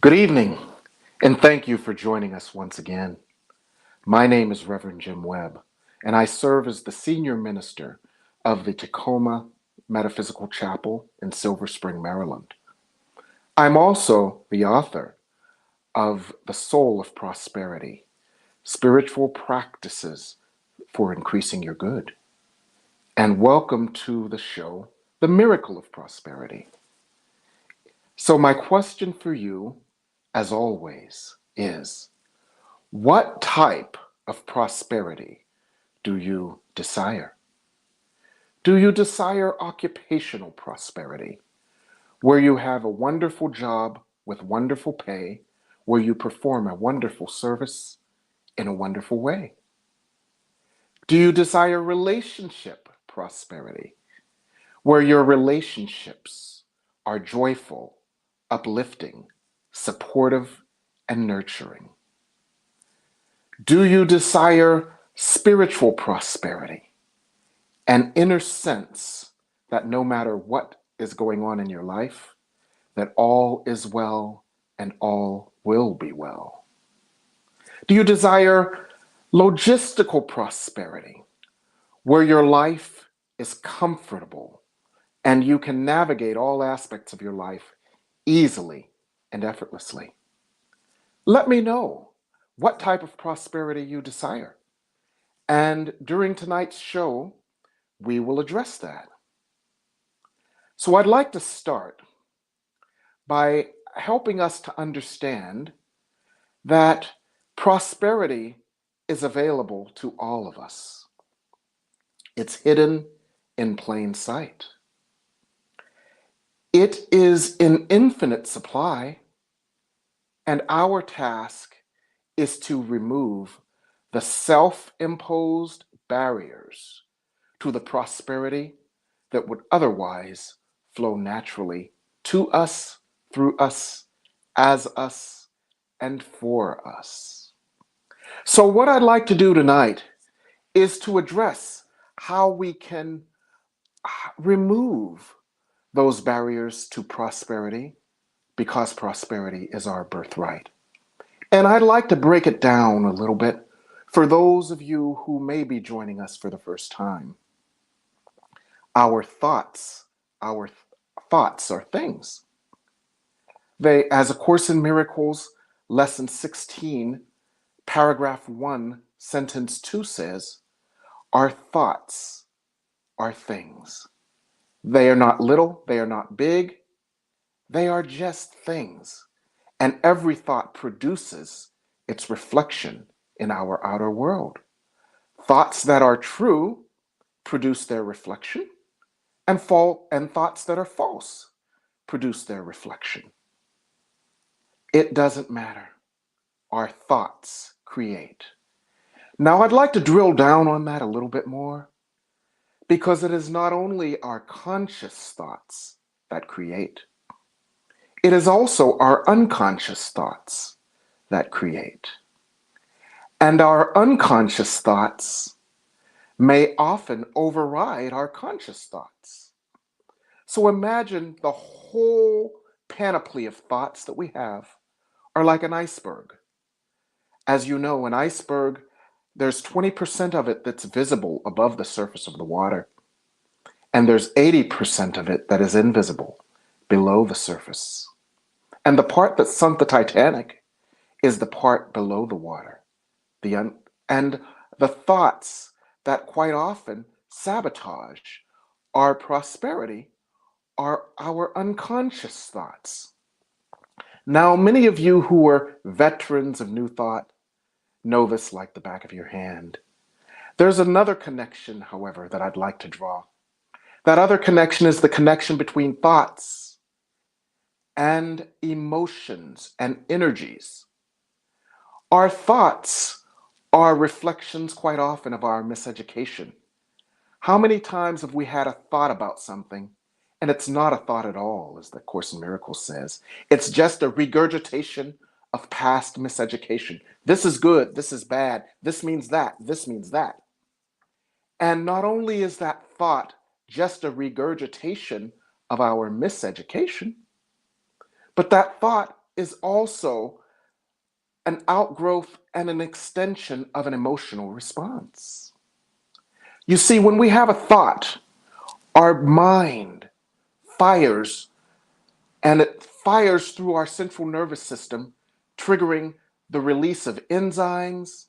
Good evening, and thank you for joining us once again. My name is Reverend Jim Webb, and I serve as the senior minister of the Tacoma Metaphysical Chapel in Silver Spring, Maryland. I'm also the author of The Soul of Prosperity, Spiritual Practices for Increasing Your Good. And welcome to the show, The Miracle of Prosperity. So my question for you, as always, is, what type of prosperity do you desire? Do you desire occupational prosperity, where you have a wonderful job with wonderful pay, where you perform a wonderful service in a wonderful way? Do you desire relationship prosperity, where your relationships are joyful, uplifting, supportive, and nurturing? Do you desire spiritual prosperity, an inner sense that no matter what is going on in your life, that all is well and all will be well? Do you desire logistical prosperity, where your life is comfortable and you can navigate all aspects of your life easily and effortlessly? Let me know what type of prosperity you desire. And during tonight's show, we will address that. So I'd like to start by helping us to understand that prosperity is available to all of us. It's hidden in plain sight. It is in infinite supply, and our task is to remove the self-imposed barriers to the prosperity that would otherwise flow naturally to us, through us, as us, and for us. So what I'd like to do tonight is to address how we can remove those barriers to prosperity, because prosperity is our birthright. And I'd like to break it down a little bit for those of you who may be joining us for the first time. Our thoughts, our thoughts are things. They, as A Course in Miracles, lesson 16, paragraph 1, sentence 2 says, our thoughts are things. They are not little, they are not big, they are just things. And every thought produces its reflection in our outer world. Thoughts that are true produce their reflection, and thoughts that are false produce their reflection. It doesn't matter. Our thoughts create. Now, I'd like to drill down on that a little bit more, because it is not only our conscious thoughts that create, it is also our unconscious thoughts that create. And our unconscious thoughts may often override our conscious thoughts. So imagine the whole panoply of thoughts that we have are like an iceberg. As you know, an iceberg, there's 20% of it that's visible above the surface of the water, and there's 80% of it that is invisible below the surface. And the part that sunk the Titanic is the part below the water. And the thoughts that quite often sabotage our prosperity are our unconscious thoughts. Now, many of you who are veterans of New Thought know this like the back of your hand. There's another connection, however, that I'd like to draw. That other connection is the connection between thoughts and emotions and energies. Our thoughts are reflections quite often of our miseducation. How many times have we had a thought about something and it's not a thought at all, as the Course in Miracles says? It's just a regurgitation of past miseducation. This is good, this is bad, this means that, this means that. And not only is that thought just a regurgitation of our miseducation, but that thought is also an outgrowth and an extension of an emotional response. You see, when we have a thought, our mind fires, and it fires through our central nervous system, triggering the release of enzymes,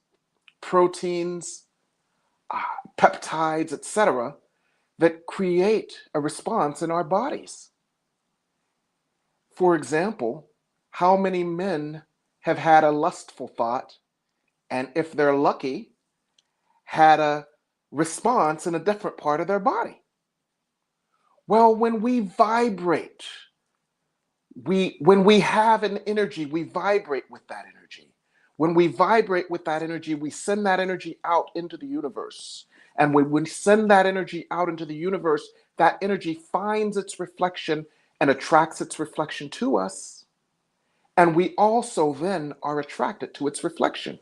proteins, peptides, etc., that create a response in our bodies. For example, how many men have had a lustful thought, and if they're lucky, had a response in a different part of their body? Well, when we vibrate, when we have an energy, we vibrate with that energy. When we vibrate with that energy, we send that energy out into the universe. And when we send that energy out into the universe, that energy finds its reflection and attracts its reflection to us. And we also then are attracted to its reflection.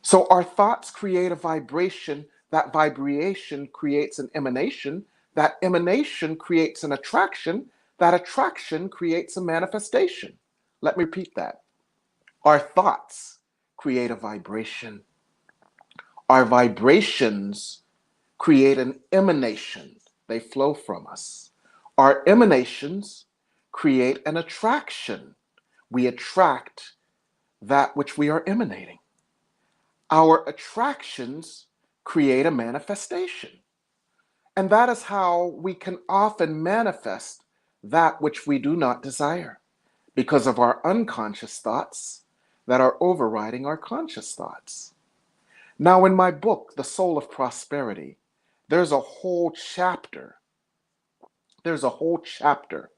So our thoughts create a vibration. That vibration creates an emanation. That emanation creates an attraction. That attraction creates a manifestation. Let me repeat that. Our thoughts create a vibration. Our vibrations create an emanation. They flow from us. Our emanations create an attraction. We attract that which we are emanating. Our attractions create a manifestation. And that is how we can often manifest that which we do not desire, because of our unconscious thoughts that are overriding our conscious thoughts. Now, in my book, The Soul of Prosperity, there's a whole chapter. There's a whole chapter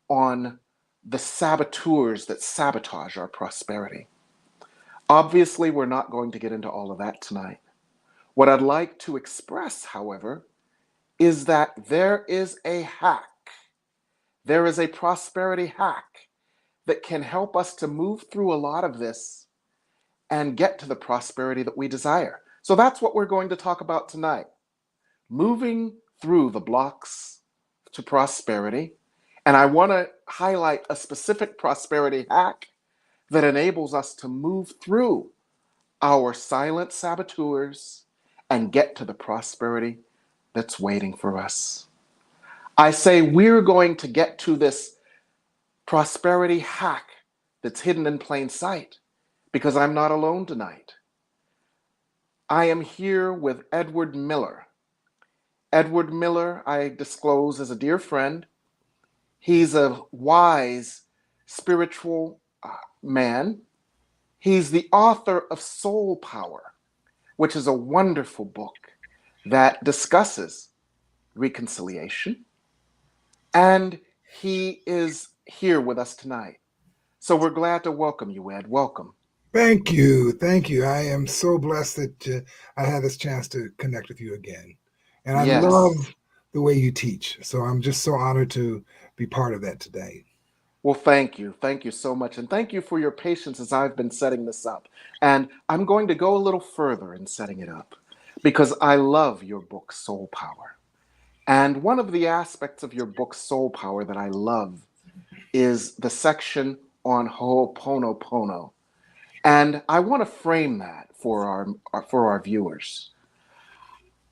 on the saboteurs that sabotage our prosperity. Obviously, we're not going to get into all of that tonight. What I'd like to express, however, is that there is a hack. There is a prosperity hack that can help us to move through a lot of this and get to the prosperity that we desire. So that's what we're going to talk about tonight. Moving through the blocks to prosperity. And I want to highlight a specific prosperity hack that enables us to move through our silent saboteurs and get to the prosperity that's waiting for us. I say we're going to get to this prosperity hack that's hidden in plain sight because I'm not alone tonight. I am here with Edward Miller. Edward Miller, I disclose, is a dear friend. He's a wise, spiritual man. He's the author of Soul Power, which is a wonderful book that discusses reconciliation. And he is here with us tonight. So we're glad to welcome you, Ed. Welcome. Thank you. Thank you. I am so blessed that I had this chance to connect with you again. And I Yes. love the way you teach. So I'm just so honored to be part of that today. Well, thank you. Thank you so much. And thank you for your patience as I've been setting this up. And I'm going to go a little further in setting it up because I love your book, Soul Power. And one of the aspects of your book, Soul Power, that I love is the section on Ho'oponopono. And I want to frame that for our viewers.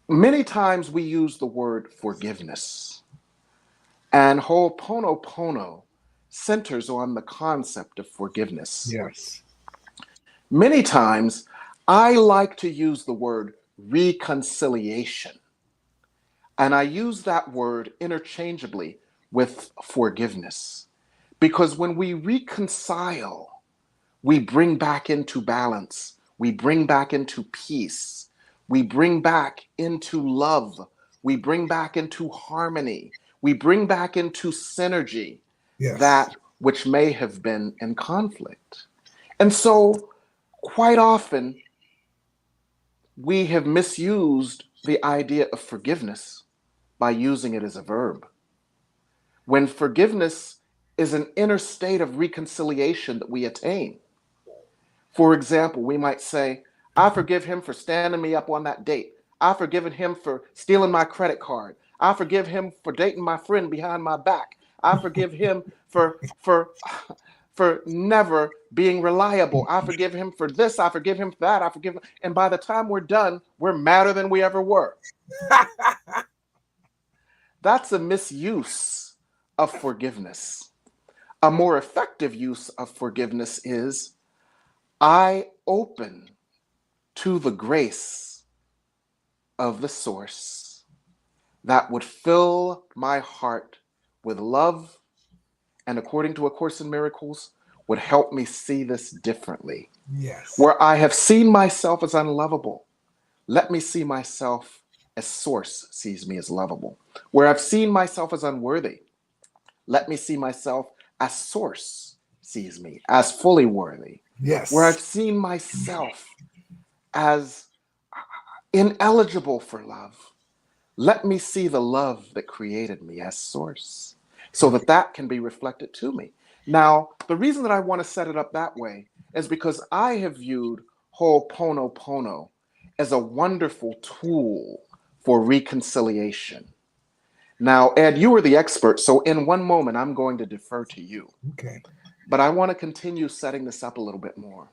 Many times we use the word forgiveness, and Ho'oponopono centers on the concept of forgiveness. Yes. Many times I like to use the word reconciliation, and I use that word interchangeably with forgiveness, because when we reconcile, we bring back into balance, we bring back into peace, we bring back into love, we bring back into harmony, we bring back into synergy Yes. that which may have been in conflict. And so, quite often, we have misused the idea of forgiveness by using it as a verb. When forgiveness is an inner state of reconciliation that we attain. For example, we might say, I forgive him for standing me up on that date. I've forgiven him for stealing my credit card. I forgive him for dating my friend behind my back. I forgive him for for never being reliable. I forgive him for this. I forgive him for that. I forgive him. And by the time we're done, we're madder than we ever were. That's a misuse of forgiveness. A more effective use of forgiveness is I open to the grace of the source that would fill my heart with love, and according to A Course in Miracles, would help me see this differently. Yes. Where I have seen myself as unlovable, let me see myself as Source sees me as lovable. Where I've seen myself as unworthy, let me see myself as Source sees me as fully worthy. Yes. Where I've seen myself as ineligible for love, let me see the love that created me as Source, so that that can be reflected to me. Now, the reason that I want to set it up that way is because I have viewed Ho'oponopono as a wonderful tool for reconciliation. Now, Ed, you are the expert, so in one moment, I'm going to defer to you. Okay. But I want to continue setting this up a little bit more.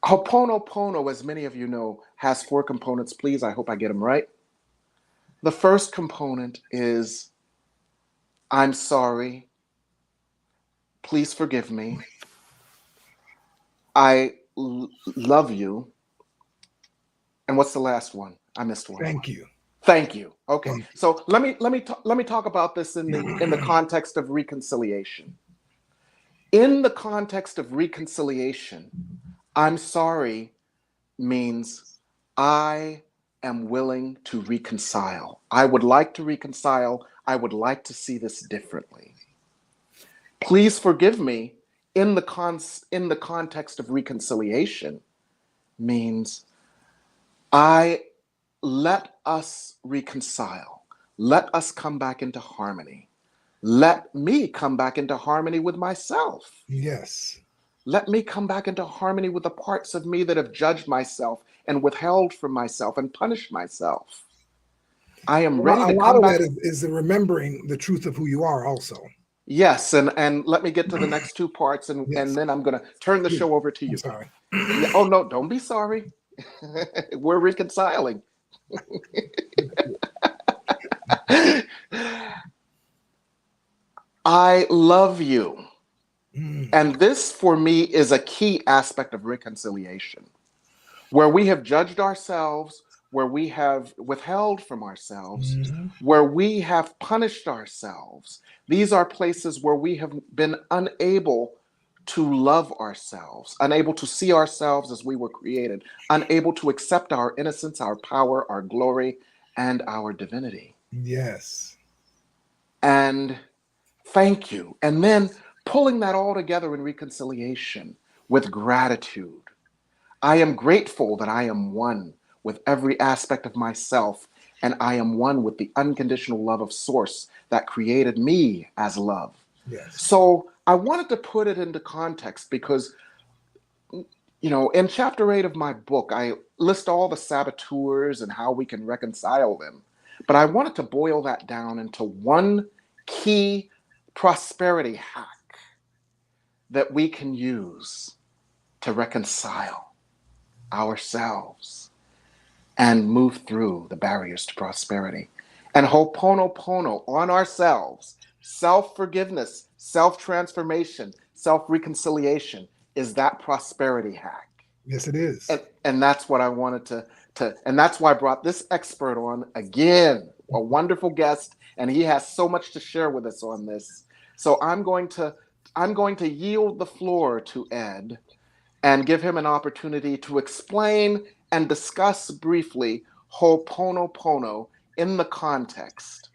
Ho'oponopono, as many of you know, has 4 components. Please, I hope I get them right. The first component is, I'm sorry. Please forgive me. I love you. And what's the last one? I missed one. Thank you. Thank you. Okay. Thank you. So let me talk about this in the context of reconciliation. In the context of reconciliation, I'm sorry means I am willing to reconcile. I would like to reconcile. I would like to see this differently. Please forgive me in the context of reconciliation means I let us reconcile. Let us come back into harmony. Let me come back into harmony with myself. Yes. Let me come back into harmony with the parts of me that have judged myself and withheld from myself and punished myself. I am ready to come back. A lot of that is the remembering the truth of who you are also. Yes, and let me get to the next 2 parts, and then I'm going to turn the show over to you. I'm sorry. Yeah, oh, no, don't be sorry. We're reconciling. I love you. And this, for me, is a key aspect of reconciliation, where we have judged ourselves, where we have withheld from ourselves, where we have punished ourselves. These are places where we have been unable to love ourselves, unable to see ourselves as we were created, unable to accept our innocence, our power, our glory, and our divinity. Yes. And thank you. And then pulling that all together in reconciliation with gratitude. I am grateful that I am one with every aspect of myself, and I am one with the unconditional love of Source that created me as love. Yes. So I wanted to put it into context because, you know, in chapter 8 of my book, I list all the saboteurs and how we can reconcile them. But I wanted to boil that down into one key prosperity hack that we can use to reconcile ourselves and move through the barriers to prosperity. And Ho'oponopono on ourselves, self-forgiveness, self-transformation, self-reconciliation is that prosperity hack. Yes, it is. And that's what I wanted and that's why I brought this expert on again, a wonderful guest, and he has so much to share with us on this. So I'm going to yield the floor to Ed and give him an opportunity to explain and discuss briefly Ho'oponopono in the context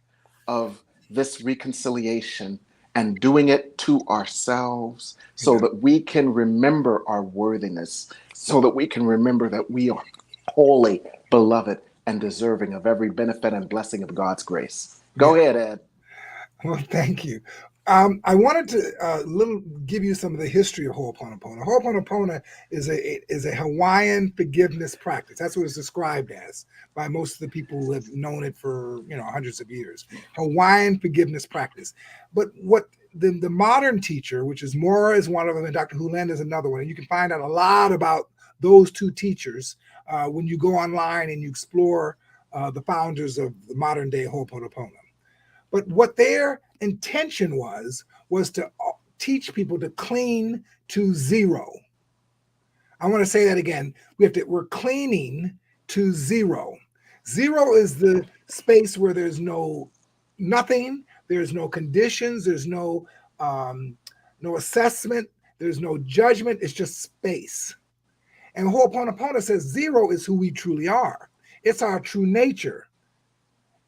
of this reconciliation and doing it to ourselves so that we can remember our worthiness, so that we can remember that we are holy, beloved, and deserving of every benefit and blessing of God's grace. Go ahead, Ed. Well, thank you. I wanted to give you some of the history of Ho'oponopono. Ho'oponopono is a Hawaiian forgiveness practice. That's what it's described as by most of the people who have known it for hundreds of years. Hawaiian forgiveness practice. But what the modern teacher, which is Mora is one of them, and Dr. Hulen is another one. And you can find out a lot about those two teachers when you go online and you explore the founders of the modern day Ho'oponopono. But what their intention was to teach people to clean to zero. I want to say that again. We're cleaning to zero. Zero is the space where there's nothing, there's no conditions, there's no assessment, there's no judgment. It's just space. And Ho'oponopono says zero is who we truly are. It's our true nature.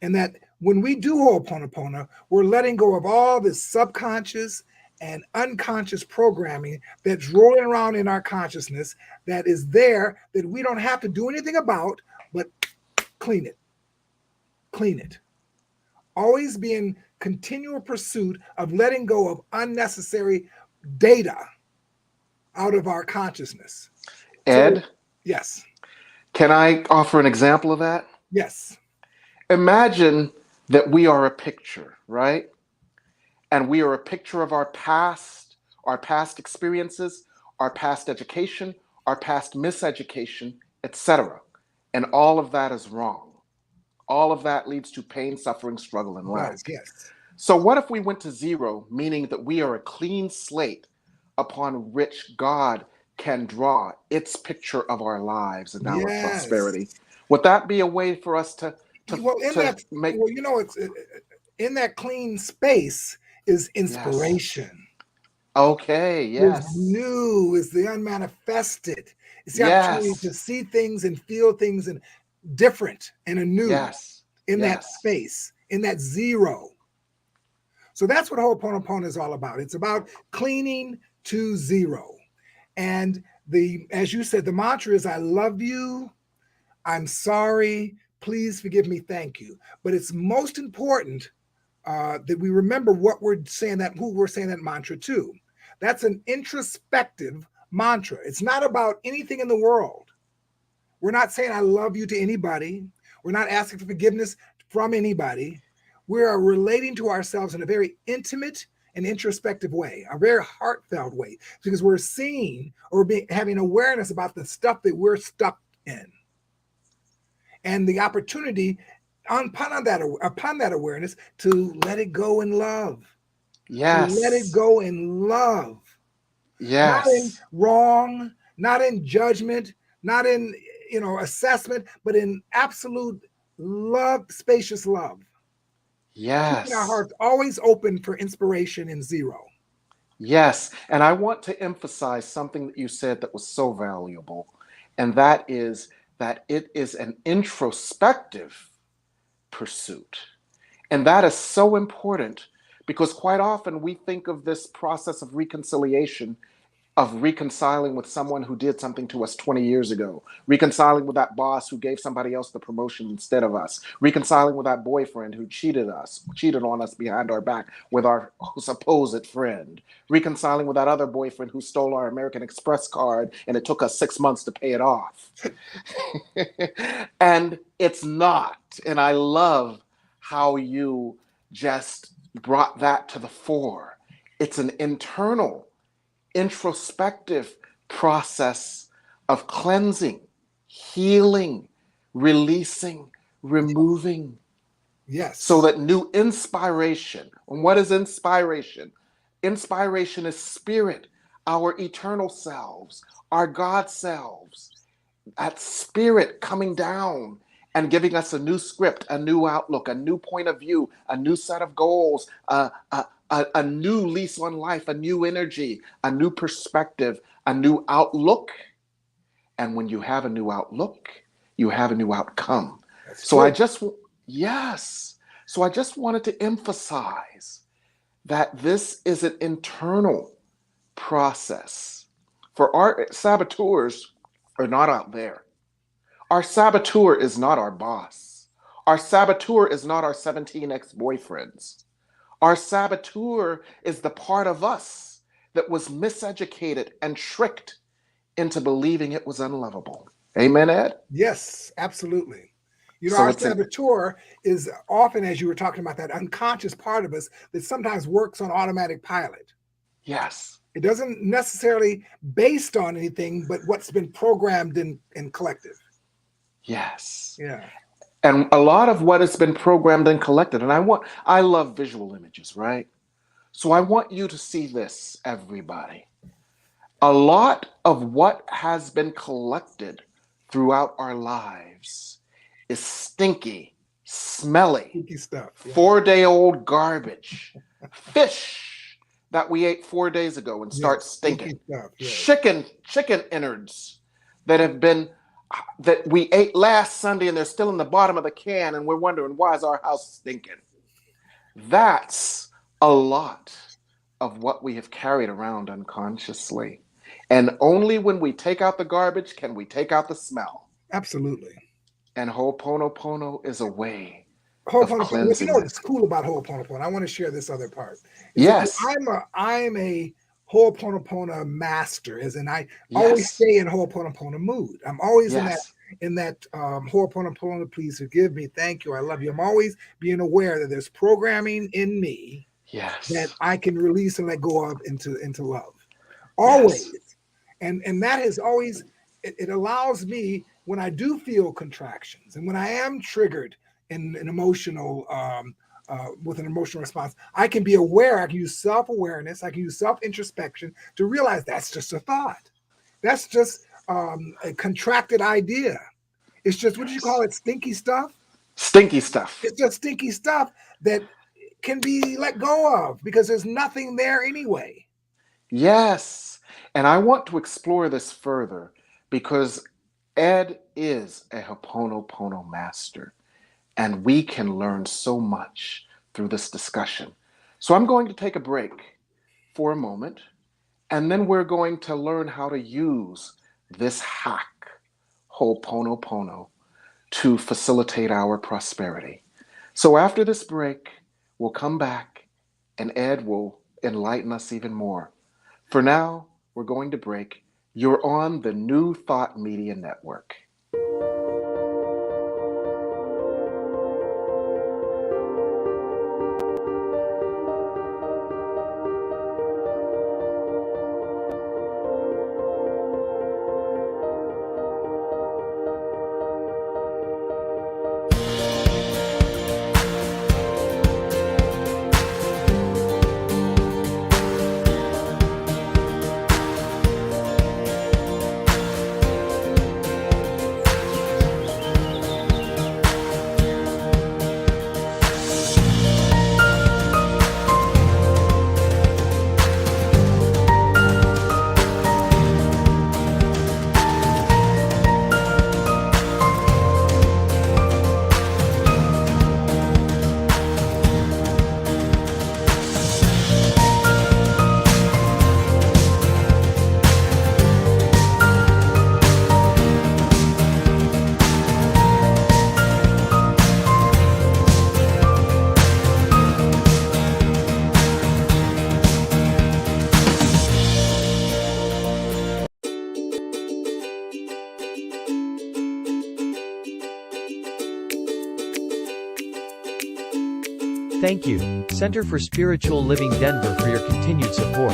And that when we do Ho'oponopono, we're letting go of all this subconscious and unconscious programming that's rolling around in our consciousness that is there that we don't have to do anything about, but clean it. Clean it. Always be in continual pursuit of letting go of unnecessary data out of our consciousness. Ed? So, yes. Can I offer an example of that? Yes. Imagine that we are a picture, right? And we are a picture of our past experiences, our past education, our past miseducation, etc. And all of that is wrong. All of that leads to pain, suffering, struggle, and lack. Yes. So what if we went to zero, meaning that we are a clean slate upon which God can draw its picture of our lives and our prosperity? Would that be a way for us to make? Well, it's in that clean space is inspiration. Yes. Okay, yes. Is new, is the unmanifested. It's the opportunity to see things and feel things and different and anew in that space, in that zero. So that's what Ho'oponopono is all about. It's about cleaning to zero. And as you said, the mantra is, I love you, I'm sorry, please forgive me, thank you. But it's most important that we remember what we're saying, who we're saying that mantra to. That's an introspective mantra. It's not about anything in the world. We're not saying I love you to anybody. We're not asking for forgiveness from anybody. We are relating to ourselves in a very intimate and introspective way, a very heartfelt way, because we're seeing or having awareness about the stuff that we're stuck in. And the opportunity upon that awareness to let it go in love. Yes. To let it go in love. Yes. Not in wrong, not in judgment, not in assessment, but in absolute love, spacious love. Yes. Keeping our hearts always open for inspiration in zero. Yes. And I want to emphasize something that you said that was so valuable. And that is that it is an introspective pursuit. And that is so important because quite often we think of this process of reconciliation, of reconciling with someone who did something to us 20 years ago, reconciling with that boss who gave somebody else the promotion instead of us, reconciling with that boyfriend who cheated on us behind our back with our supposed friend, reconciling with that other boyfriend who stole our American Express card and it took us 6 months to pay it off. And it's not. And I love how you just brought that to the fore. It's an internal, introspective process of cleansing, healing, releasing, removing. Yes. So that new inspiration. And what is inspiration? Inspiration is spirit, our eternal selves, our God selves. That spirit coming down and giving us a new script, a new outlook, a new point of view, a new set of goals, a new lease on life, a new energy, a new perspective, a new outlook. And when you have a new outlook, you have a new outcome. So I just wanted to emphasize that this is an internal process. For our saboteurs are not out there. Our saboteur is not our boss. Our saboteur is not our 17 ex-boyfriends. Our saboteur is the part of us that was miseducated and tricked into believing it was unlovable. Amen, Ed? Yes, absolutely. So Our it's an saboteur is often, as you were talking about, that unconscious part of us that sometimes works on automatic pilot. yes, It doesn't necessarily based on anything, but what's been programmed in collective. yes. Yeah. And a lot of what has been programmed and collected. And I love visual images, right? So I want you to see this, everybody. A lot of what has been collected throughout our lives is stinky, smelly, Stinky stuff. Yeah. 4-day-old garbage, fish that we ate 4 days ago and start stinking, Stuff. Yeah. chicken innards that we ate last Sunday and they're still in the bottom of the can and we're wondering why is our house stinking. That's a lot of what we have carried around unconsciously. And only when we take out the garbage can we take out the smell. Absolutely. And Ho'oponopono is a way of Ho'oponopono. cleansing You know what's that. cool about Ho'oponopono? I want to share this other part. Yes. I'm a Ho'oponopono master, as in I Yes. always stay in Ho'oponopono mood. I'm always Yes. in that Ho'oponopono, please forgive me, thank you, I love you. I'm always being aware that there's programming in me Yes. that I can release and let go of into love. Always. Yes. And that has always, it allows me, when I do feel contractions and when I am triggered in an emotional with an emotional response, I can be aware. I can use self-awareness. I can use self-introspection to realize that's just a thought. That's just a contracted idea. It's just, what did you call it? Stinky stuff? Stinky stuff. It's just stinky stuff that can be let go of because there's nothing there anyway. Yes. And I want to explore this further because Ed is a Ho'oponopono master. And we can learn so much through this discussion. So I'm going to take a break for a moment, and then we're going to learn how to use this hack, Ho'oponopono, to facilitate our prosperity. So after this break, we'll come back, and Ed will enlighten us even more. For now, we're going to break. You're on the New Thought Media Network. Thank you, Center for Spiritual Living Denver, for your continued support.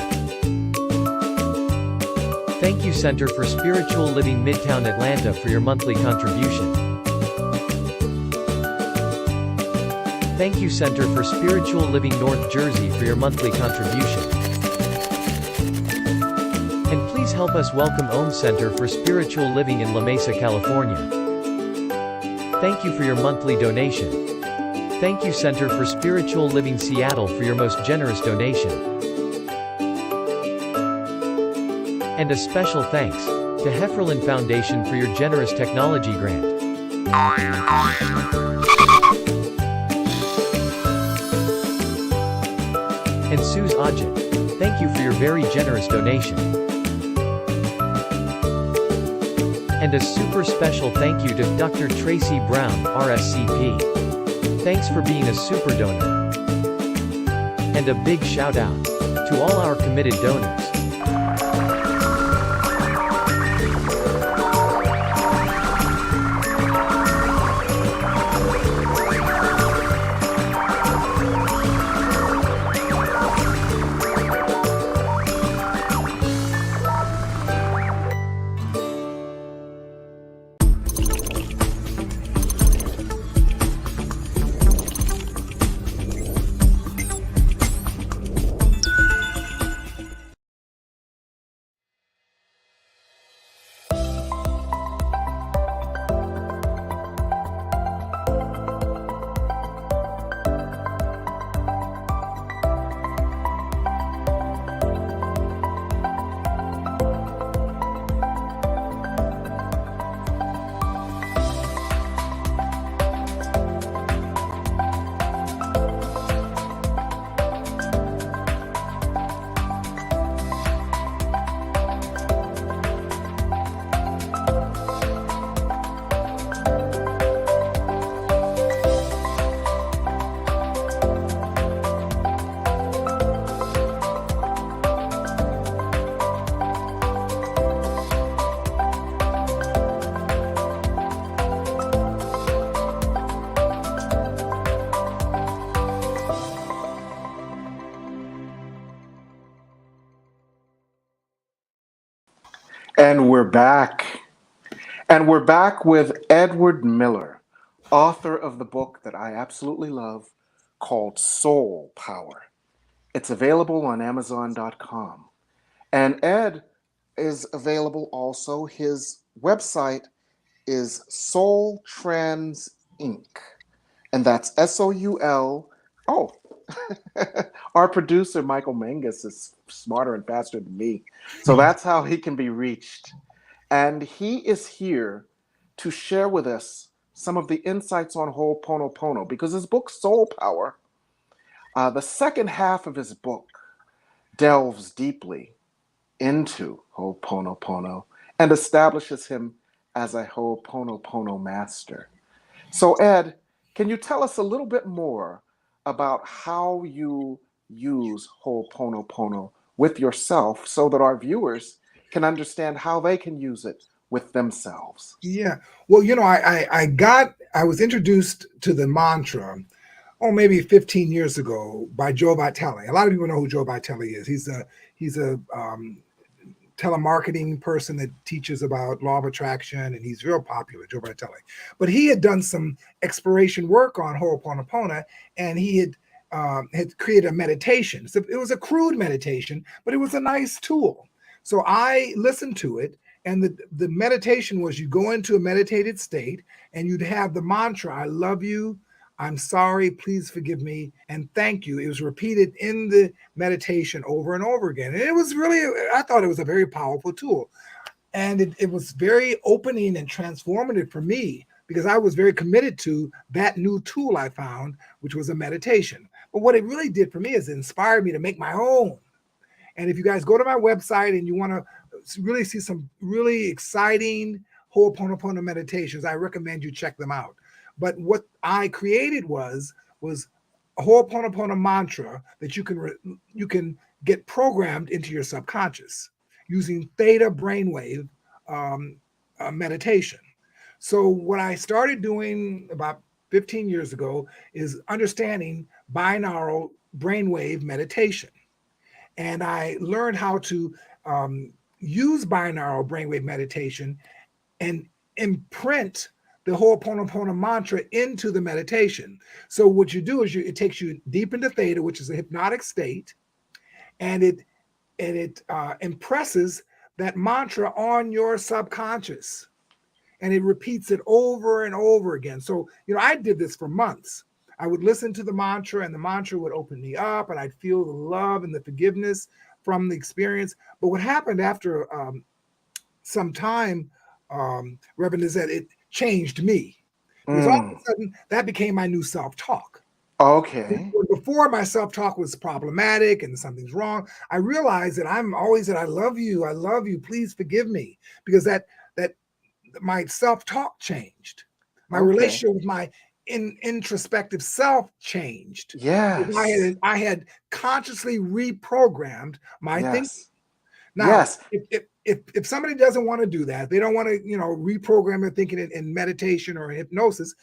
Thank you, Center for Spiritual Living Midtown Atlanta, for your monthly contribution. Thank you, Center for Spiritual Living North Jersey, for your monthly contribution. And please help us welcome Om Center for Spiritual Living in La Mesa, California. Thank you for your monthly donation. Thank you, Center for Spiritual Living Seattle, for your most generous donation. And a special thanks to Hefferlin Foundation for your generous technology grant. And Suze Ajit, thank you for your very generous donation. And a super special thank you to Dr. Tracy Brown, RSCP. Thanks for being a super donor. And a big shout out to all our committed donors. And we're back. And we're back with Edward Miller, author of the book that I absolutely love called Soul Power. It's available on Amazon.com. And Ed is available also. His website is SoulTranSync. And that's SOUL. Oh, our producer, Michael Mangus, is smarter and faster than me. So that's how he can be reached. And he is here to share with us some of the insights on Ho'oponopono, because his book, Soul Power, the second half of his book delves deeply into Ho'oponopono and establishes him as a Ho'oponopono master. So, Ed, can you tell us a little bit more about how you use Ho'oponopono with yourself so that our viewers can understand how they can use it with themselves? Yeah. Well, I was introduced to the mantra, maybe 15 years ago by Joe Vitale. A lot of people know who Joe Vitale is. He's a telemarketing person that teaches about law of attraction, and he's real popular, Joe Vitale. But he had done some exploration work on Ho'oponopono, and he had created a meditation. So it was a crude meditation, but it was a nice tool. So I listened to it, and the meditation was you go into a meditated state, and you'd have the mantra, I love you, I'm sorry, please forgive me, and thank you. It was repeated in the meditation over and over again. And it was really, I thought it was a very powerful tool. And it was very opening and transformative for me, because I was very committed to that new tool I found, which was a meditation. But what it really did for me is it inspired me to make my own. And if you guys go to my website and you want to really see some really exciting Ho'oponopono meditations, I recommend you check them out. But what I created was a Ho'oponopono mantra that you can get programmed into your subconscious using theta brainwave meditation. So what I started doing about 15 years ago is understanding binaural brainwave meditation. And I learned how to use binaural brainwave meditation and imprint the Ho'oponopono mantra into the meditation. So what you do is it takes you deep into theta, which is a hypnotic state, and it impresses that mantra on your subconscious, and it repeats it over and over again. So I did this for months. I would listen to the mantra, and the mantra would open me up, and I'd feel the love and the forgiveness from the experience. But what happened after some time, Reverend, is that it changed me. Because all of a sudden, that became my new self-talk. Okay. Before, my self-talk was problematic and something's wrong. I realized that I'm always that I love you, please forgive me. Because that my self-talk changed. My relationship with my introspective self changed. Yes. I had consciously reprogrammed my thinking. Now, yes. If somebody doesn't want to do that, they don't want to, reprogram their thinking in meditation or in hypnosis,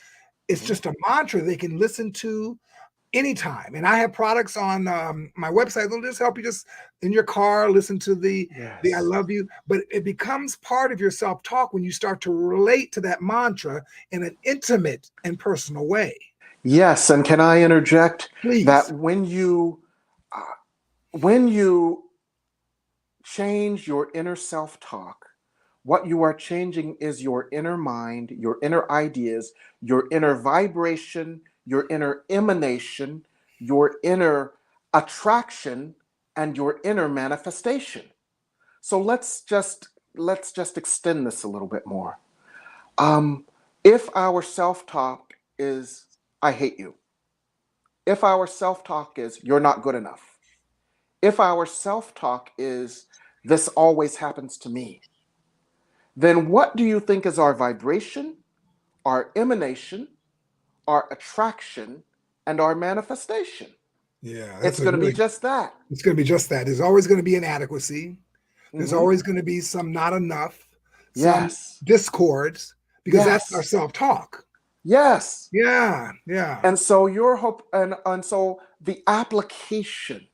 it's just a mantra they can listen to anytime. And I have products on my website that'll just help you just in your car, listen to the I love you. But it becomes part of your self-talk when you start to relate to that mantra in an intimate and personal way. Yes. And can I interject? Please. That when you change your inner self-talk, what you are changing is your inner mind, your inner ideas, your inner vibration, your inner emanation, your inner attraction, and your inner manifestation. So let's just extend this a little bit more. If our self-talk is, I hate you. If our self-talk is, you're not good enough. If our self-talk is, this always happens to me, then what do you think is our vibration, our emanation, our attraction, and our manifestation? Yeah, it's going to be just that. It's going to be just that. There's always going to be inadequacy. There's always going to be some not enough, some discords, because that's our self-talk. Yes. Yeah. And so your hope, and so the application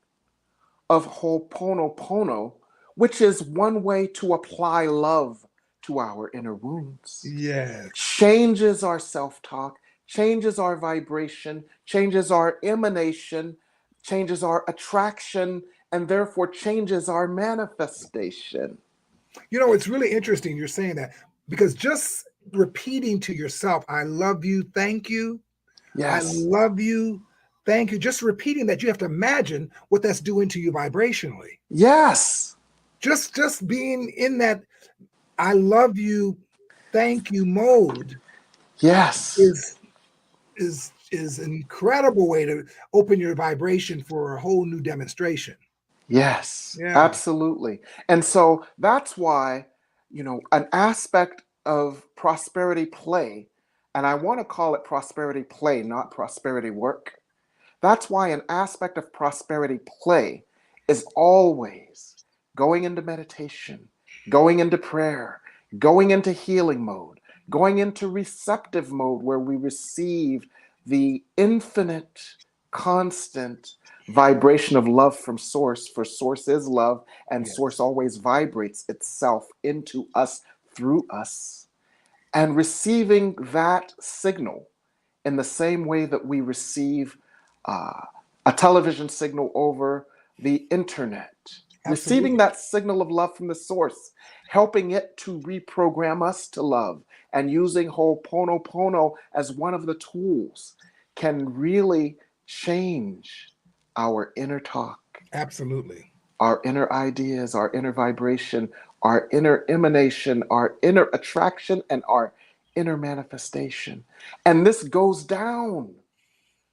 of Ho'oponopono which is one way to apply love to our inner wounds. Yes. Changes our self-talk, changes our vibration, changes our emanation, changes our attraction, and therefore changes our manifestation. You know, it's really interesting you're saying that, because just repeating to yourself, I love you, thank you, I Yes. love you, thank you, just repeating that, you have to imagine what that's doing to you vibrationally. Yes. Just being in that I love you, thank you mode Yes. is an incredible way to open your vibration for a whole new demonstration. Yes, Yeah. absolutely. And so that's why, an aspect of prosperity play, and I want to call it prosperity play, not prosperity work. That's why an aspect of prosperity play is always going into meditation, going into prayer, going into healing mode, going into receptive mode where we receive the infinite, constant vibration of love from Source, for Source is love, and Yes. Source always vibrates itself into us, through us, and receiving that signal in the same way that we receive a television signal over the internet, receiving Absolutely. that signal of love from the Source, helping it to reprogram us to love, and using Ho'oponopono as one of the tools can really change our inner talk, Absolutely. our inner ideas, our inner vibration, our inner emanation, our inner attraction, and our inner manifestation. And this goes down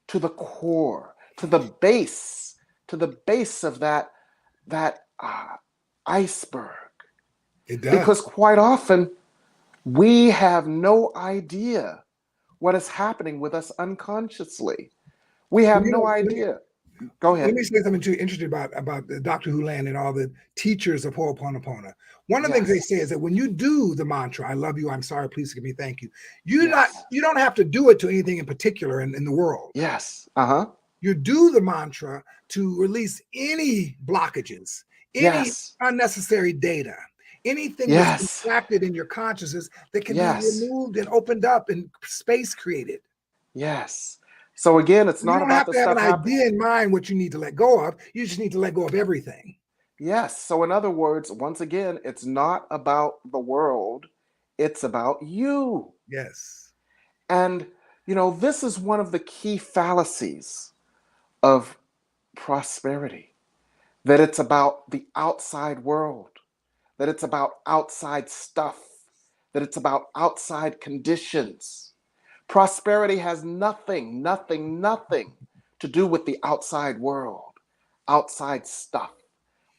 to the core, to the base of that iceberg. It does. Because quite often we have no idea what is happening with us unconsciously. We have You no know, idea. Go let ahead. me say something too interesting about the Dr. Who Land and all the teachers of Ho'oponopono. One of the things they Yes. say is that when you do the mantra, I love you, I'm sorry, please forgive me, thank you, Yes. you don't have to do it to anything in particular in the world. Yes. Uh-huh. You do the mantra to release any blockages, any Yes. unnecessary data, anything that's Yes. contracted in your consciousness that can be Yes. removed and opened up and space created. Yes. So again, it's You not don't about have the to have an stuff happening. idea in mind what you need to let go of. You just need to let go of everything. Yes. So in other words, once again, it's not about the world. It's about you. Yes. And, this is one of the key fallacies of prosperity, that it's about the outside world, that it's about outside stuff, that it's about outside conditions. Prosperity has nothing, nothing, nothing to do with the outside world, outside stuff,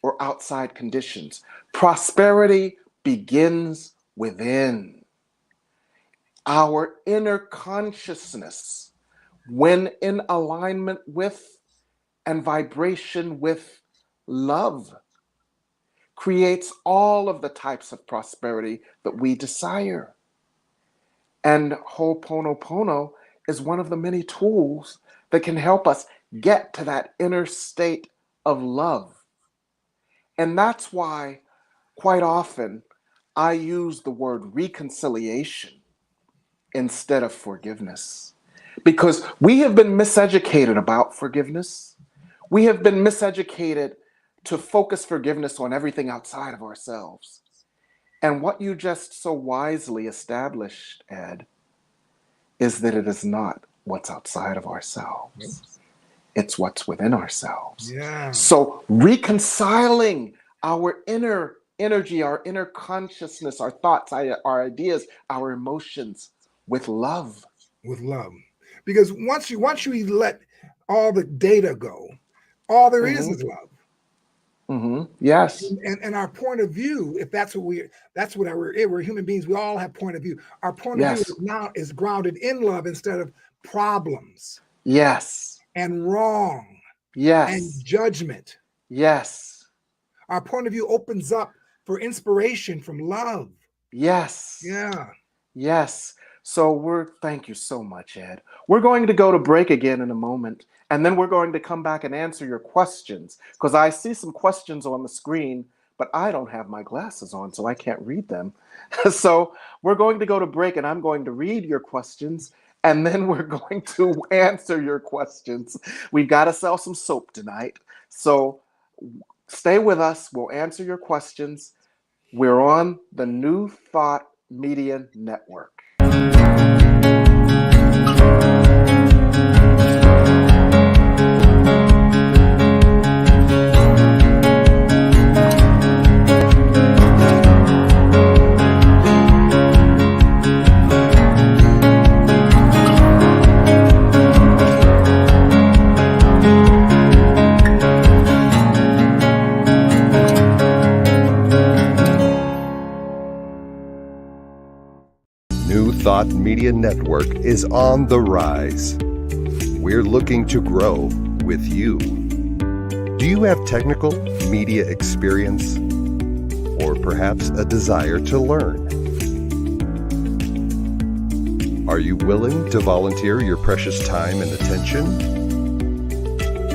or outside conditions. Prosperity begins within. Our inner consciousness, when in alignment with and vibration with love, creates all of the types of prosperity that we desire. And Ho'oponopono is one of the many tools that can help us get to that inner state of love. And that's why, quite often, I use the word reconciliation instead of forgiveness. Because we have been miseducated about forgiveness. We have been miseducated to focus forgiveness on everything outside of ourselves. And what you just so wisely established, Ed, is that it is not what's outside of ourselves. It's what's within ourselves. Yeah. So reconciling our inner energy, our inner consciousness, our thoughts, our ideas, our emotions with love. With love. Because once you let all the data go, all there Mm-hmm. is love. Mm-hmm. Yes. And our point of view, if that's what we're human beings, we all have point of view. Our point of view Yes. now is grounded in love instead of problems Yes. and wrong and Yes. judgment. Yes. Our point of view opens up for inspiration from love. Yes. Yeah. Yes. So thank you so much, Ed. We're going to go to break again in a moment, and then we're going to come back and answer your questions, because I see some questions on the screen, but I don't have my glasses on, so I can't read them. So we're going to go to break, and I'm going to read your questions, and then we're going to answer your questions. We've got to sell some soap tonight. So stay with us. We'll answer your questions. We're on the New Thought Media Network. New Thought Media Network is on the rise. We're looking to grow with you. Do you have technical media experience? Or perhaps a desire to learn? Are you willing to volunteer your precious time and attention?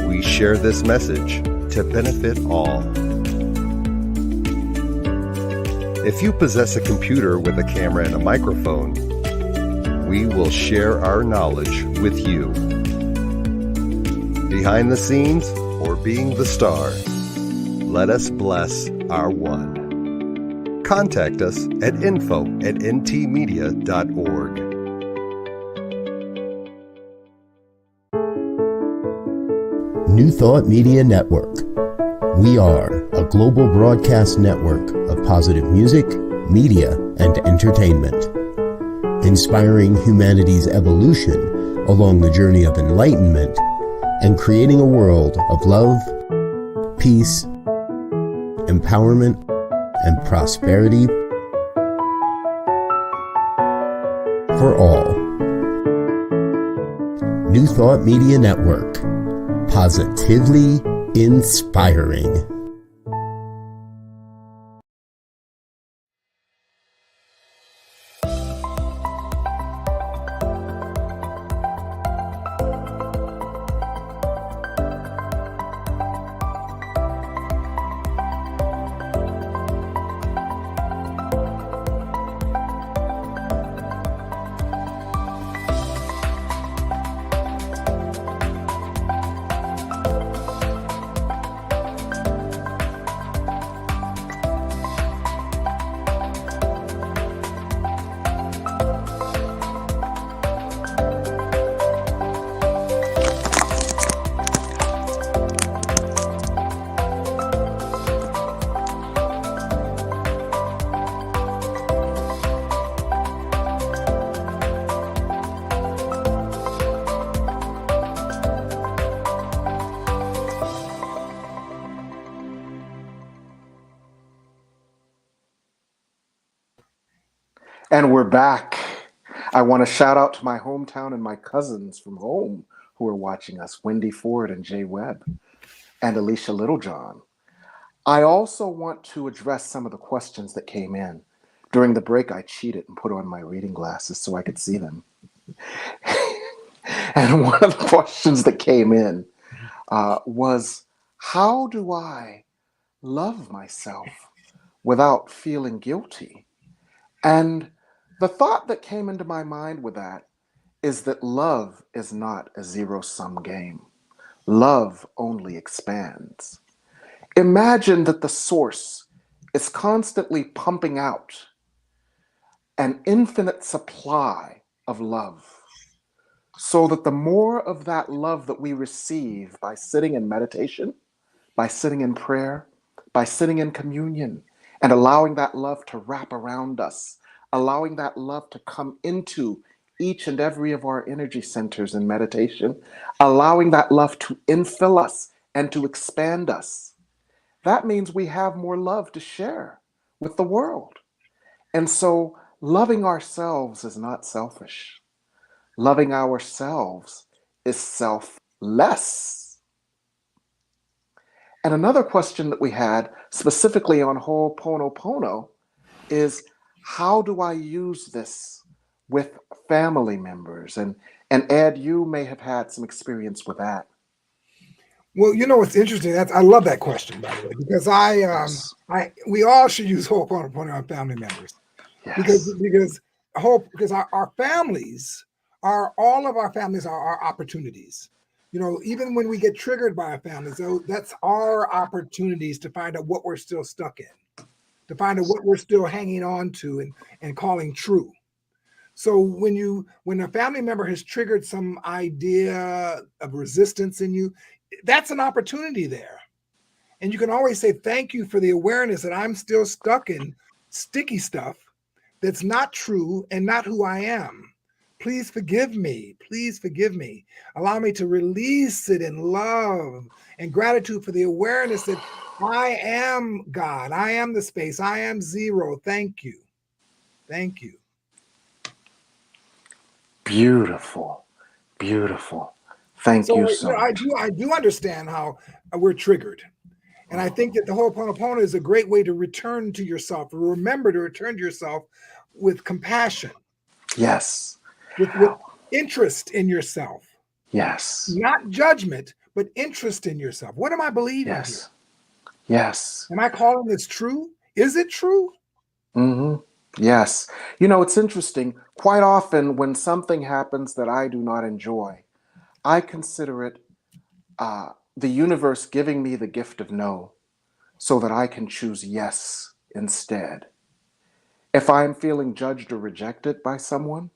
We share this message to benefit all. If you possess a computer with a camera and a microphone, we will share our knowledge with you. Behind the scenes or being the star, let us bless our one. Contact us at info@ntmedia.org. New Thought Media Network. We are a global broadcast network of positive music, media, and entertainment, inspiring humanity's evolution along the journey of enlightenment and creating a world of love, peace, empowerment, and prosperity for all. New Thought Media Network. Positively inspiring. And we're back. I want to shout out to my hometown and my cousins from home who are watching us, Wendy Ford and Jay Webb and Alicia Littlejohn. I also want to address some of the questions that came in. During the break, I cheated and put on my reading glasses so I could see them. And one of the questions that came in was, how do I love myself without feeling guilty? And the thought that came into my mind with that is that love is not a zero-sum game. Love only expands. Imagine that the source is constantly pumping out an infinite supply of love, so that the more of that love that we receive by sitting in meditation, by sitting in prayer, by sitting in communion, and allowing that love to wrap around us, allowing that love to come into each and every of our energy centers in meditation, allowing that love to infill us and to expand us. That means we have more love to share with the world. And so loving ourselves is not selfish. Loving ourselves is selfless. And another question that we had specifically on Ho'oponopono is, how do I use this with family members? And Ed, you may have had some experience with that. Well, you know what's interesting? I love that question, by the way, because Yes. we all should use Ho'oponopono on our family members because Yes. our families are all of our families are our opportunities. You know, even when we get triggered by our families, so that's our opportunities to find out what we're still stuck in, to find out what we're still hanging on to and calling true. So when a family member has triggered some idea of resistance in you, that's an opportunity there. And you can always say thank you for the awareness that I'm still stuck in sticky stuff that's not true and not who I am. Please forgive me. Please forgive me. Allow me to release it in love and gratitude for the awareness that I am God. I am the space. I am zero. Thank you. Thank you. Beautiful. Beautiful. Thank So you you know, so much. I do understand how we're triggered. And I think that the Ho'oponopono is a great way to return to yourself, remember to return to yourself with compassion, Yes. with interest in yourself, Yes. not judgment, but interest in yourself. What am I believing here? Yes. Yes. Am I calling this true? Is it true? Hmm. Yes. You know, it's interesting. Quite often, when something happens that I do not enjoy, I consider it the universe giving me the gift of no so that I can choose yes instead. If I'm feeling judged or rejected by someone,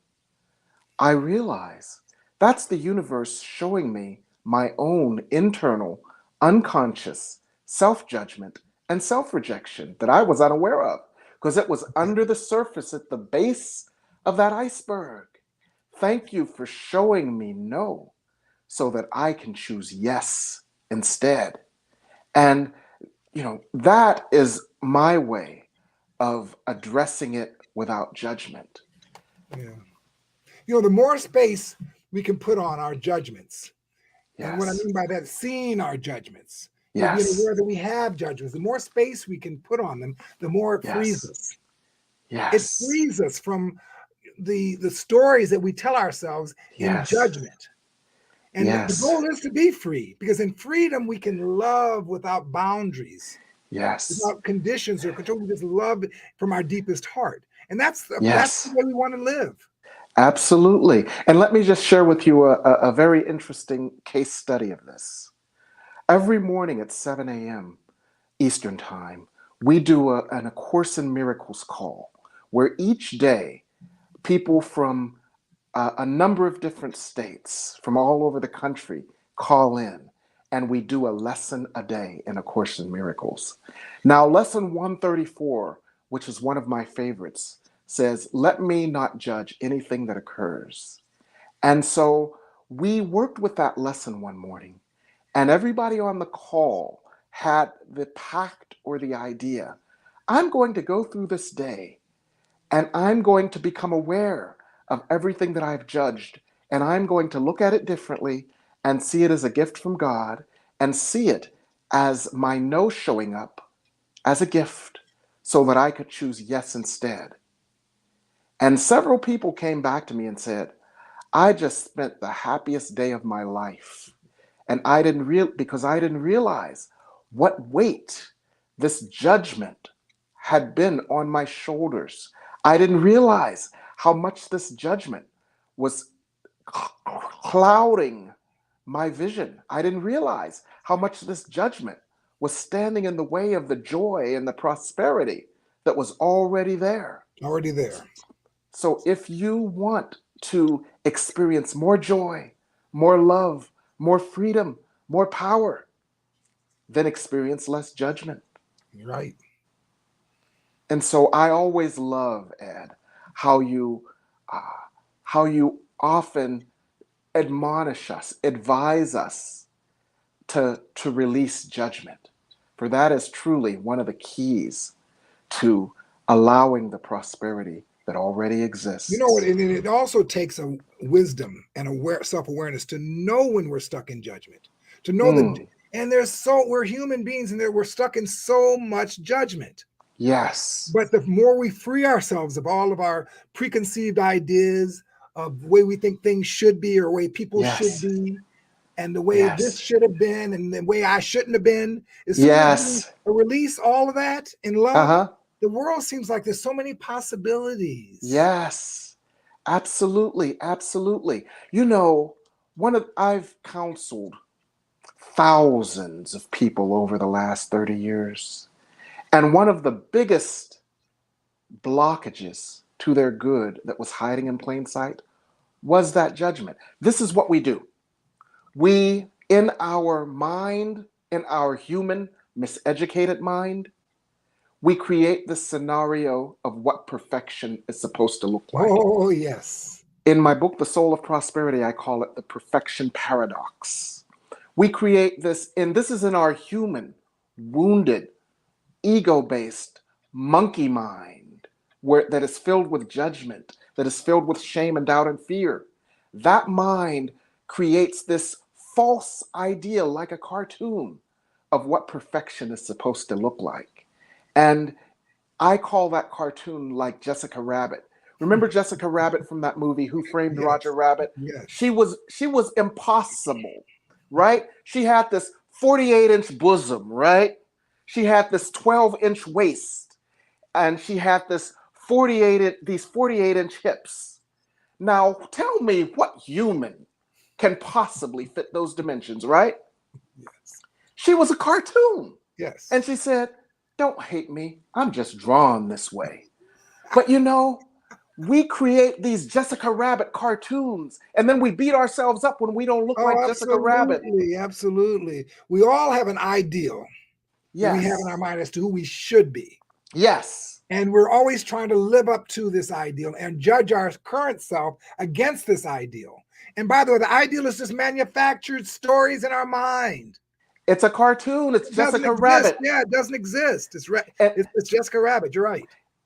I realize that's the universe showing me my own internal, unconscious self judgment and self rejection that I was unaware of because it was under the surface at the base of that iceberg. Thank you for showing me no so that I can choose yes instead. And, you know, that is my way of addressing it without judgment. Yeah. You know, the more space we can put on our judgments, and what I Yes. mean by that, seeing our judgments, you know, being Yes. aware that we have judgments, the more space we can put on them, the more it frees Yes. us. It Yes. frees us from the stories that we tell ourselves in Yes. judgment. And the Yes. goal is to be free because in freedom we can love without boundaries, Yes. without conditions or control. We just love from our deepest heart, and that's the Yes. way we want to live. Absolutely. And let me just share with you a very interesting case study of this. Every morning at 7 a.m. Eastern Time, we do A Course in Miracles call where each day people from a number of different states from all over the country call in and we do a lesson a day in A Course in Miracles. Now, lesson 134, which is one of my favorites, says, "Let me not judge anything that occurs." And so we worked with that lesson one morning, and everybody on the call had the pact or the idea, I'm going to go through this day and I'm going to become aware of everything that I've judged. And I'm going to look at it differently and see it as a gift from God and see it as my no showing up as a gift so that I could choose yes instead. And several people came back to me and said, I just spent the happiest day of my life. And because I didn't realize what weight this judgment had been on my shoulders. I didn't realize how much this judgment was clouding my vision. I didn't realize how much this judgment was standing in the way of the joy and the prosperity that was already there. Already there. So if you want to experience more joy, more love, more freedom, more power, then experience less judgment. Right. And so I always love, Ed, how you uh, how you often admonish us, advise us to release judgment. For that is truly one of the keys to allowing the prosperity that already You know what? exists. And it also takes a wisdom and self-awareness to know when we're stuck in judgment, to know that. Mm, And we're human beings, and we're stuck in so much judgment. yes. But the more we free ourselves of all of our preconceived ideas of the way we think things should be or the way people should Yes. be, and the way this Yes. should have been and the way I shouldn't have been. As soon as Yes. we release all of that in love, Uh-huh. the world seems like there's so many possibilities. Yes. Absolutely. Absolutely. I've counseled thousands of people over the last 30 years. And one of the biggest blockages to their good that was hiding in plain sight was that judgment. This is what we do. We, in our mind, in our human, miseducated mind, we create this scenario of what perfection is supposed to look like. Oh, yes. In my book, The Soul of Prosperity, I call it the perfection paradox. We create this, and this is in our human, wounded, ego-based monkey mind that is filled with judgment, that is filled with shame and doubt and fear. That mind creates this false idea, like a cartoon, of what perfection is supposed to look like. And I call that cartoon like Jessica Rabbit. Remember Jessica Rabbit from that movie, Who Framed Yes. Roger Rabbit? Yes. She was impossible, right? She had this 48-inch bosom, right? She had this 12-inch waist, and she had these 48-inch hips. Now, tell me what human can possibly fit those dimensions, right? Yes. She was a cartoon. Yes. And she said, don't hate me. I'm just drawn this way. But we create these Jessica Rabbit cartoons, and then we beat ourselves up when we don't look like Jessica Rabbit. Absolutely. We all have an ideal that we have in our mind as to who we should be. Yes. And we're always trying to live up to this ideal and judge our current self against this ideal. And by the way, the ideal is just manufactured stories in our mind. It's a cartoon. It's Jessica Rabbit. Yeah, it doesn't exist. It's Jessica Rabbit. You're right.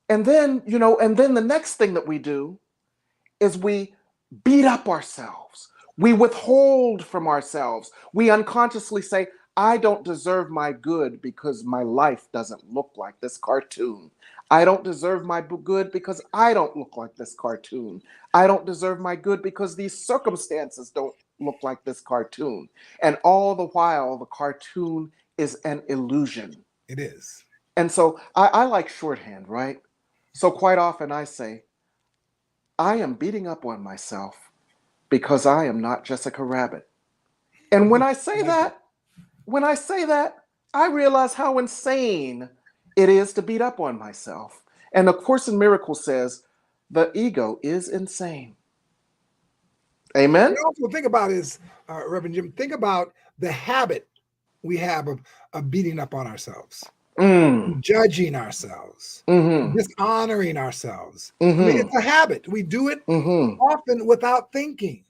And then, the next thing that we do is we beat up ourselves. We withhold from ourselves. We unconsciously say, I don't deserve my good because my life doesn't look like this cartoon. I don't deserve my good because I don't look like this cartoon. I don't deserve my good because these circumstances don't look like this cartoon. And all the while, the cartoon is an illusion. It is. And so I like shorthand, right? So quite often I say, I am beating up on myself because I am not Jessica Rabbit. And when I say that, I realize how insane it is to beat up on myself. And the Course in Miracles says, the ego is insane. Amen? And also think about is, Reverend Jim, think about the habit we have of beating up on ourselves. Judging ourselves, dishonoring ourselves. I mean, it's a habit. We do it often without thinking.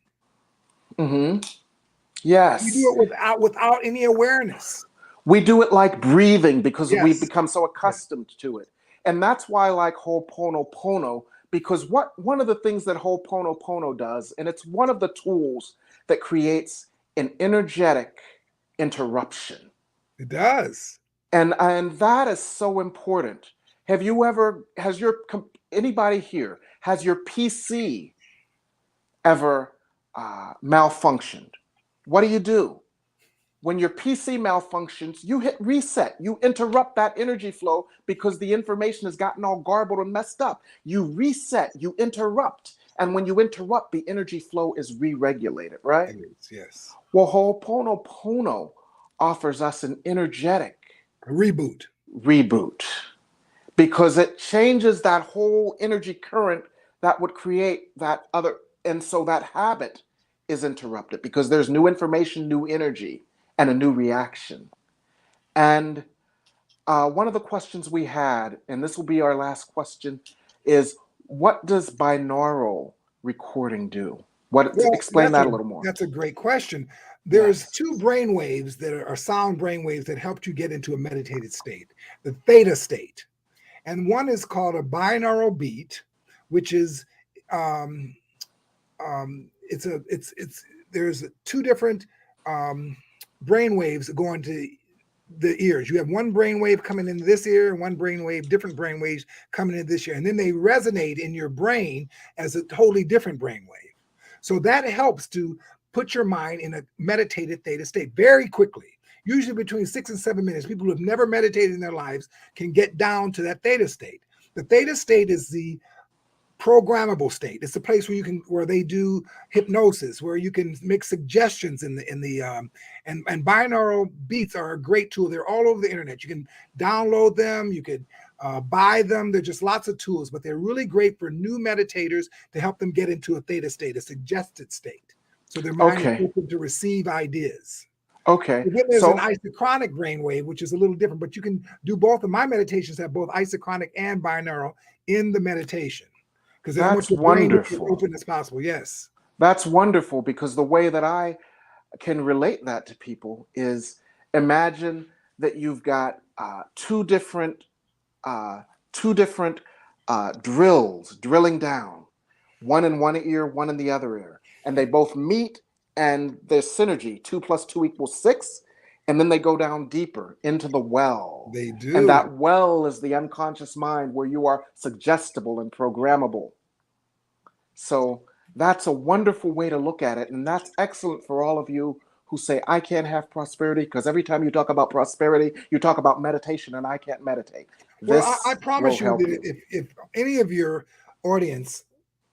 Yes. We do it without any awareness. We do it like breathing because we've become so accustomed to it. And that's why I like Ho'oponopono, because one of the things that Ho'oponopono does, and it's one of the tools that creates an energetic interruption. It does. And that is so important. Anybody here, has your PC ever malfunctioned? What do? When your PC malfunctions, you hit reset. You interrupt that energy flow because the information has gotten all garbled and messed up. You reset, you interrupt. And when you interrupt, the energy flow is re-regulated, right? It is, yes. Well, Ho'oponopono offers us an energetic reboot because it changes that whole energy current that would create that other. And so that habit is interrupted because there's new information, new energy, and a new reaction. And one of the questions we had, and this will be our last question, is what does binaural recording do? Explain that a little more. That's a great question. There's two brain waves that are sound brain waves that help you get into a meditated state, the theta state. And one is called a binaural beat, which is there's two different brain waves going to the ears. You have one brain wave coming into this ear and one brain wave, different brain waves coming into this ear. And then they resonate in your brain as a totally different brain wave. So that helps to put your mind in a meditated theta state very quickly. Usually between 6 and 7 minutes, people who have never meditated in their lives can get down to that theta state. The theta state is the programmable state. It's the place where they do hypnosis, where you can make suggestions and binaural beats are a great tool. They're all over the internet. You can download them. You could buy them. They're just lots of tools, but they're really great for new meditators to help them get into a theta state, a suggested state. So their mind is open to receive ideas. Okay. Then there's an isochronic brainwave, which is a little different, but you can do both. And my meditations have both isochronic and binaural in the meditation. Because that's wonderful. As open as possible. Yes. That's wonderful, because the way that I can relate that to people is, imagine that you've got two different drills drilling down, one in one ear, one in the other ear, and they both meet, and there's synergy. 2 + 2 = 6. And then they go down deeper into the well. They do. And that well is the unconscious mind, where you are suggestible and programmable. So that's a wonderful way to look at it. And that's excellent for all of you who say, I can't have prosperity, because every time you talk about prosperity, you talk about meditation, and I can't meditate. Well, I promise you that if any of your audience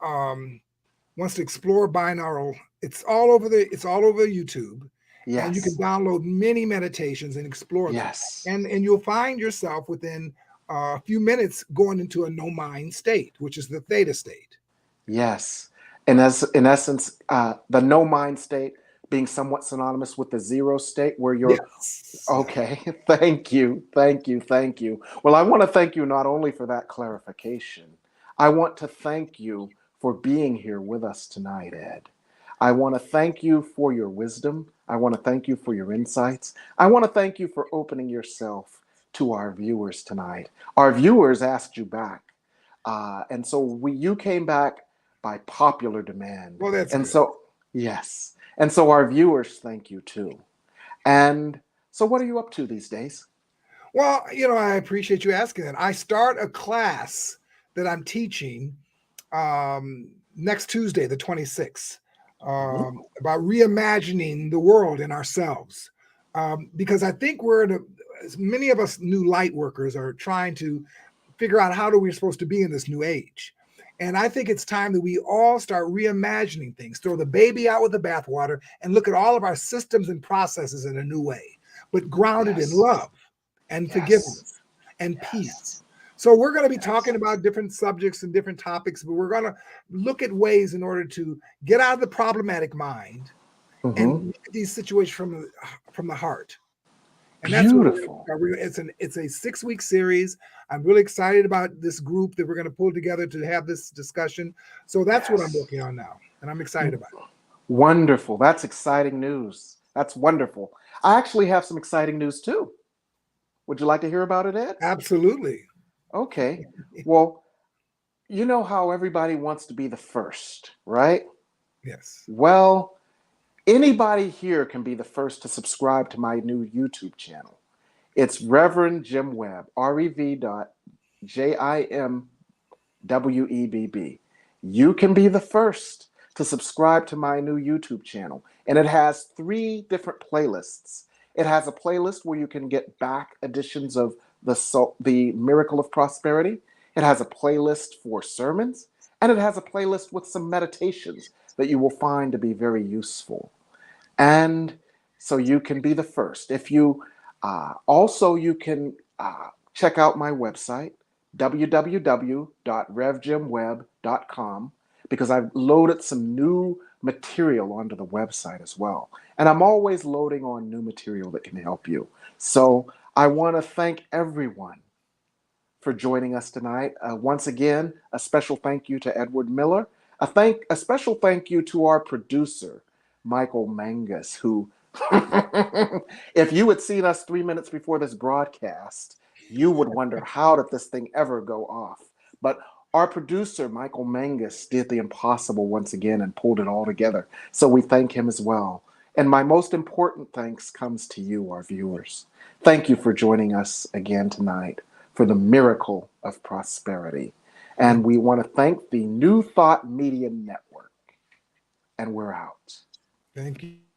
wants to explore binaural, it's all over YouTube. Yes. And you can download many meditations and explore them. Yes. And you'll find yourself within a few minutes going into a no mind state, which is the theta state. Yes. And as in essence, the no mind state being somewhat synonymous with the zero state, where you're okay. Thank you. Well, I want to thank you not only for that clarification. I want to thank you for being here with us tonight, Ed. I want to thank you for your wisdom. I want to thank you for your insights. I want to thank you for opening yourself to our viewers tonight. Our viewers asked you back. And so you came back by popular demand. Well, that's good. So, yes. And so our viewers thank you too. And so what are you up to these days? Well, I appreciate you asking that. I start a class that I'm teaching next Tuesday, the 26th. About reimagining the world and ourselves, because I think many of us new light workers are trying to figure out how we're supposed to be in this new age. And I think it's time that we all start reimagining things, throw the baby out with the bathwater, and look at all of our systems and processes in a new way, but grounded in love and forgiveness and peace. So we're going to be talking about different subjects and different topics, but we're going to look at ways in order to get out of the problematic mind and look at these situations from the heart. And that's beautiful. It's a 6-week series. I'm really excited about this group that we're going to pull together to have this discussion. So that's what I'm working on now, and I'm excited about it. Wonderful. That's exciting news. That's wonderful. I actually have some exciting news too. Would you like to hear about it, Ed? Absolutely. Okay. Well, you know how everybody wants to be the first, right? Yes. Well, anybody here can be the first to subscribe to my new YouTube channel. It's Reverend Jim Webb, REV.JIMWEBB. You can be the first to subscribe to my new YouTube channel. And it has 3 different playlists. It has a playlist where you can get back editions of the Miracle of Prosperity. It has a playlist for sermons, and it has a playlist with some meditations that you will find to be very useful. And so you can be the first. If you also, you can check out my website, www.revjimwebb.com, because I've loaded some new material onto the website as well. And I'm always loading on new material that can help you. So I want to thank everyone for joining us tonight. Once again, a special thank you to Edward Miller. A special thank you to our producer, Michael Mangus, who, if you had seen us 3 minutes before this broadcast, you would wonder, how did this thing ever go off? But our producer, Michael Mangus, did the impossible once again and pulled it all together. So we thank him as well. And my most important thanks comes to you, our viewers. Thank you for joining us again tonight for the Miracle of Prosperity. And we want to thank the New Thought Media Network. And we're out. Thank you.